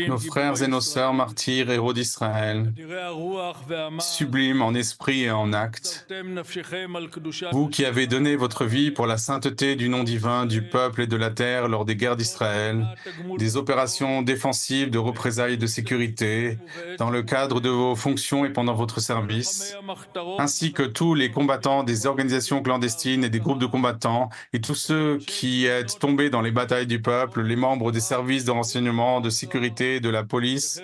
Nos frères et nos sœurs martyrs, héros d'Israël, sublimes en esprit et en acte, vous qui avez donné votre vie pour la sainteté du nom divin du peuple et de la terre lors des guerres d'Israël, des opérations défensives de représailles et de sécurité, dans le cadre de vos fonctions et pendant votre service, ainsi que tous les combattants des organisations clandestines et des groupes de combattants, et tous ceux qui êtes tombés dans les batailles du peuple, les membres des services de renseignement, de sécurité, de la police,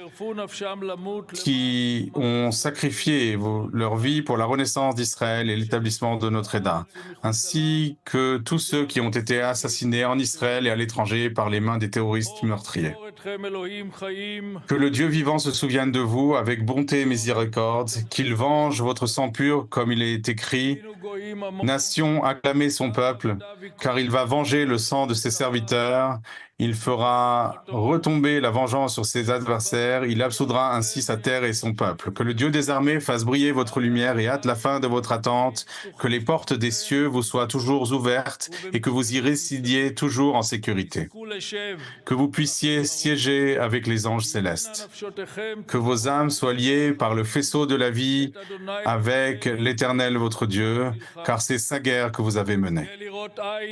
qui ont sacrifié leur vie pour la renaissance d'Israël et l'établissement de notre État, ainsi que tous ceux qui ont été assassinés en Israël et à l'étranger par les mains des terroristes meurtriers. Que le Dieu vivant se souvienne de vous avec bonté et miséricorde, qu'il venge votre sang pur comme il est écrit. Nation, acclamez son peuple, car il va venger le sang de ses serviteurs. Il fera retomber la vengeance sur ses adversaires, il absoudra ainsi sa terre et son peuple. Que le Dieu des armées fasse briller votre lumière et hâte la fin de votre attente, que les portes des cieux vous soient toujours ouvertes et que vous y résidiez toujours en sécurité. Que vous puissiez siéger avec les anges célestes. Que vos âmes soient liées par le faisceau de la vie avec l'Éternel votre Dieu, car c'est sa guerre que vous avez menée.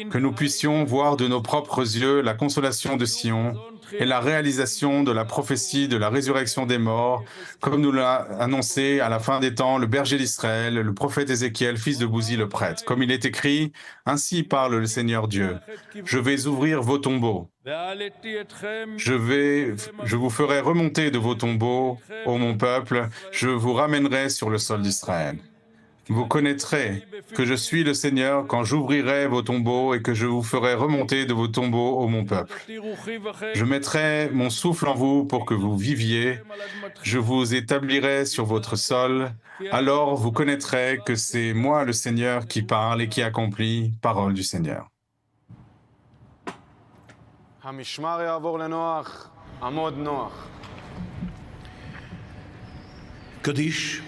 Que nous puissions voir de nos propres yeux la consolation de Sion et la réalisation de la prophétie de la résurrection des morts, comme nous l'a annoncé à la fin des temps le berger d'Israël, le prophète Ézéchiel, fils de Bouzi le prêtre. Comme il est écrit, ainsi parle le Seigneur Dieu. Je vais ouvrir vos tombeaux. Je vous ferai remonter de vos tombeaux, ô mon peuple, je vous ramènerai sur le sol d'Israël. Vous connaîtrez que je suis le Seigneur quand j'ouvrirai vos tombeaux et que je vous ferai remonter de vos tombeaux, ô mon peuple. Je mettrai mon souffle en vous pour que vous viviez. Je vous établirai sur votre sol. Alors vous connaîtrez que c'est moi le Seigneur qui parle et qui accomplit, parole du Seigneur. המשמר יעבור לנוח, עמוד נוח. קדיש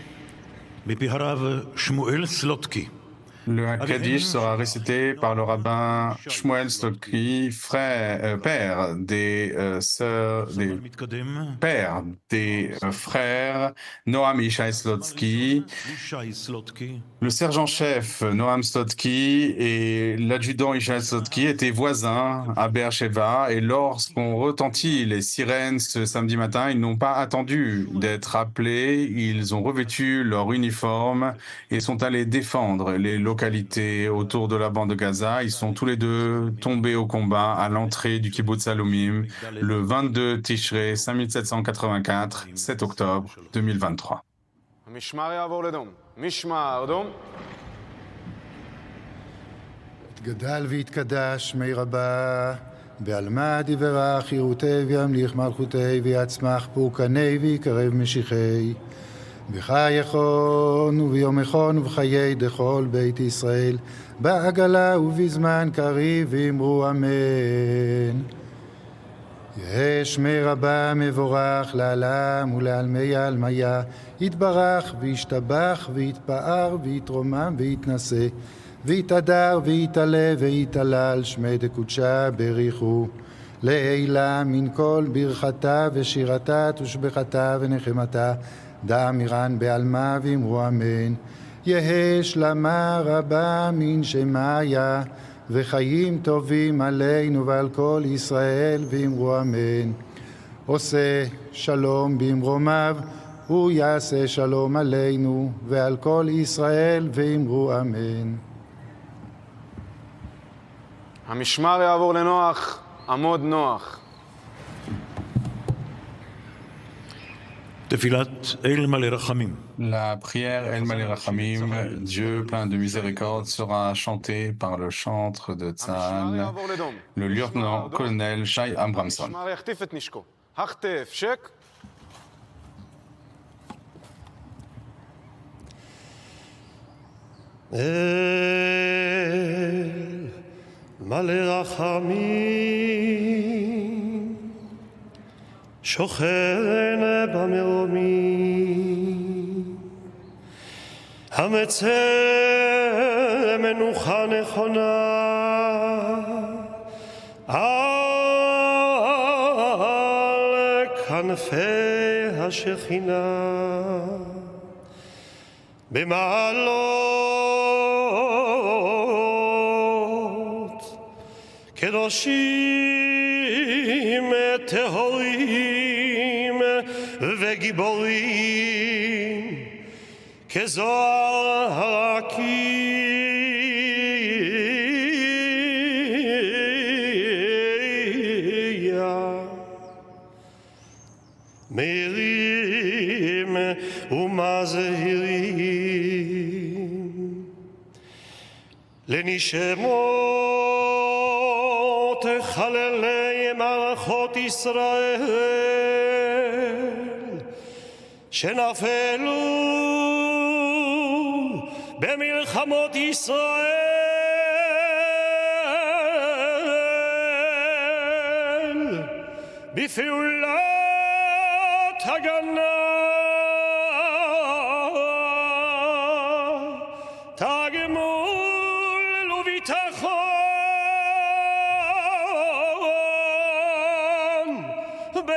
מפי הרב שמואל סלוטקי. Le Kaddish sera récité par le rabbin Shmuel Slotki, père des frères Noam et Ishai Slotki, le sergent-chef Noam Slotki et l'adjudant Ishai Slotki étaient voisins à Beersheva, et lorsqu'on retentit les sirènes ce samedi matin, ils n'ont pas attendu d'être appelés, ils ont revêtu leur uniforme et sont allés défendre les localités autour de la bande de Gaza. Ils sont tous les deux tombés au combat à l'entrée du kibbutz Alumim le 22 Tishrei 5784, 7 octobre 2023. המשמר יעבור לדום. משמר, דום. גדל והתקדש מי רבה, בעלמא דברך ירותי וימליך מלכותי ויצמח פורקני ויקרב משיחי. בחי יכון וביום יכון ובחיי דכל בית ישראל, בעגלה ובזמן קריב אמרו אמן. יהא שמי רבה מבורך לעלם ולעלמי העלמיה, יתברך וישתבח ויתפאר ויתרומם ויתנשא, ויתהדר ויתעלה ויתהלל שמי דקודשה בריחו. לעילה מן כל ברכתה ושירתה תושבחתה ונחמתה, דאמירן בעלמה ואמרו אמן. יהא שלמה רבה מן שמיה, וחיים טובים עלינו ועל כל ישראל ואמרו אמן. עושה שלום במרומיו, הוא יעשה שלום עלינו ועל כל ישראל ואמרו אמן. המשמר יעבור לנוח, עמוד נוח. תפילת אל מלא רחמים. La prière El Malé Rachamim, Dieu plein de miséricorde, sera chantée par le chantre de המשמר Tzahal, יעבור לדום. le lieutenant-colonel Shai Abramson. המשמר יחטיף את נשקו. החטף, שק. אל מלא רחמים, שוכן במרומים, המצא מנוחה נכונה על כנפי השכינה, במעלות קדושים טהורים וגיבורים, כזוהר הרקיע, מאירים ומזהירים, לנשמות חללי מערכות ישראל שנפלו במלחמות ישראל בפעולת הגנה, תגמול וביטחון בעת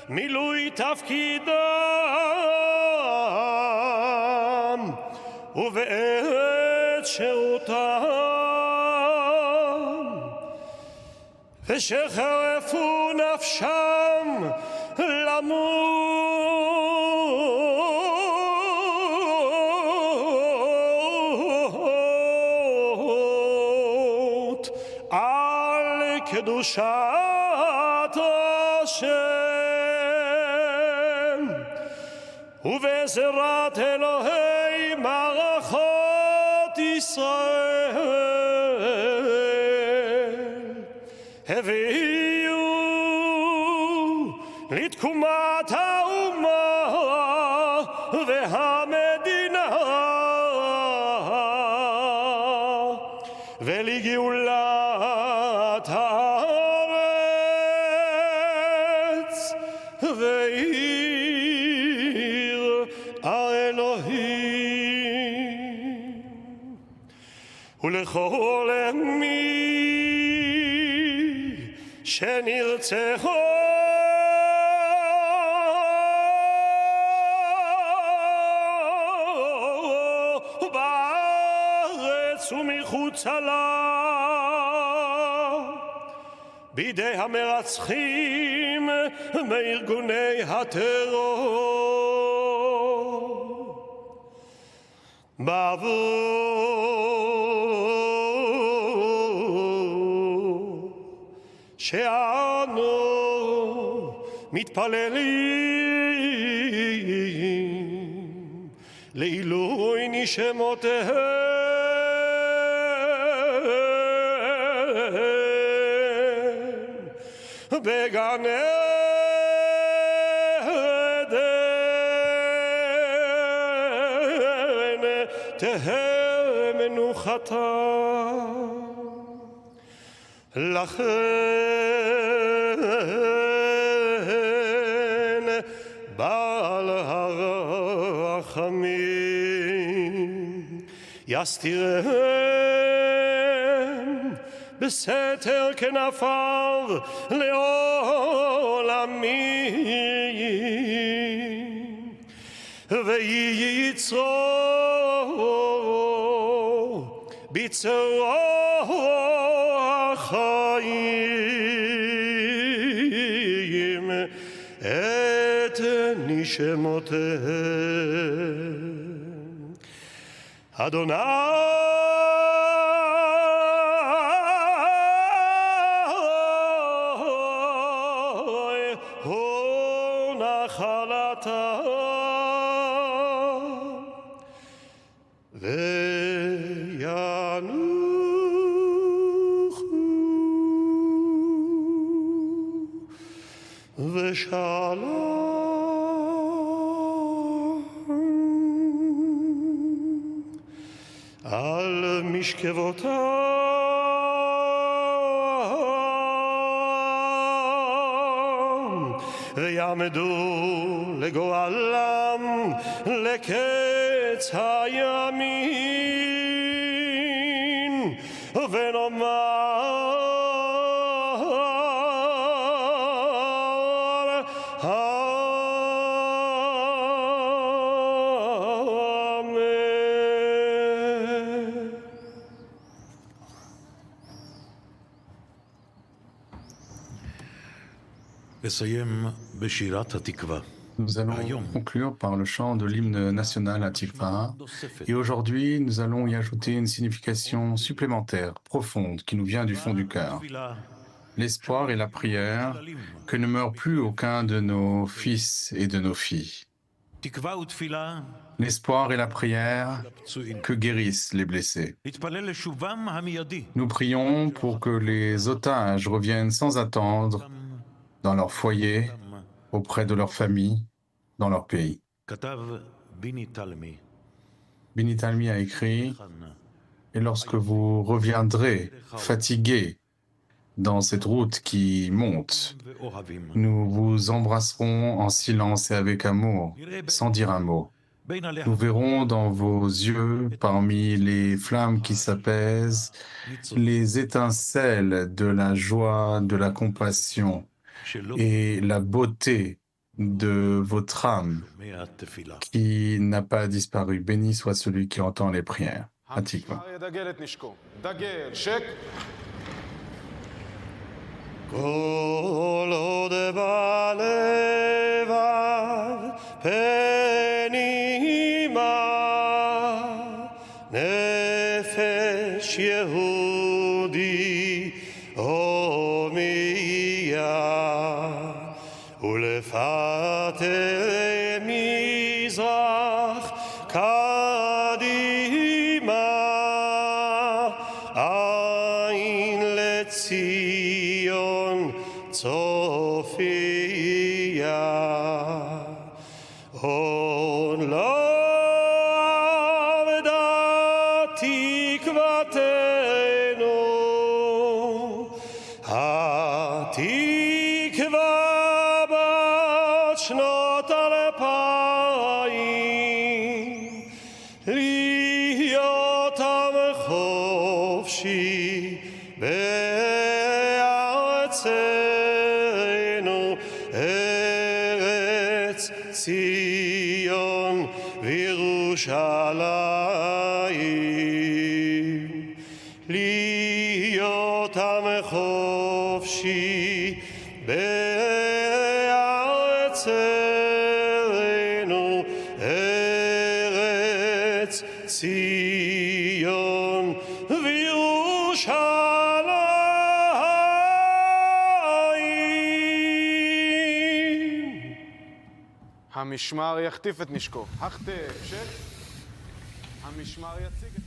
מילוי תפקידם ובעת שירותם, ושחרפו נפשם למות על קדושת השם ובעזרת אלוהי מערכות ישראל, הביאו לתקומת האומה והמדינה ולגאולת הארץ ועיר האלוהים, ולכל מי שנרצחו בארץ ומחוצה לה בידי המרצחים מארגוני הטרור, בעבור שאנו מתפללים לעילוי נשמותיהם בגן עדן תהא מנוחתם, לכן בעל הרחמים יסתירם בסתר כנפיו לעולמים וייצרו ביצרו החיים את נשמותיהם. אדוני הוא נחלתם וינוחו ושלום על משכבותם ויעמדו לגואלם לקץ הימין ונאמר אמן. אסיים בשירת התקווה. Nous allons conclure par le chant de l'hymne national à Tikva. Et aujourd'hui, nous allons y ajouter une signification supplémentaire, profonde, qui nous vient du fond du cœur. L'espoir et la prière que ne meurt plus aucun de nos fils et de nos filles. L'espoir et la prière que guérissent les blessés. Nous prions pour que les otages reviennent sans attendre dans leur foyer, auprès de leur famille, dans leur pays. Bini Talmi a écrit « Et lorsque vous reviendrez fatigués dans cette route qui monte, nous vous embrasserons en silence et avec amour, sans dire un mot. Nous verrons dans vos yeux, parmi les flammes qui s'apaisent, les étincelles de la joie, de la compassion et la beauté de votre âme qui n'a pas disparu. Béni soit celui qui entend les prières. Hatikva. כל עוד בלבב פנימה נפש יהודי הומייה ולפתי מזרח קדימה עין לציון צופיה עוד לא אבדה תקוותנו התקווה בת שנות 2000 להיות עם חופשי בארצנו ארץ ציון וירושלים להיות עם חופשי בארצנו ארץ ציון וירושלים. המשמר יחטיף את נשקו. החטף של המשמר יציג את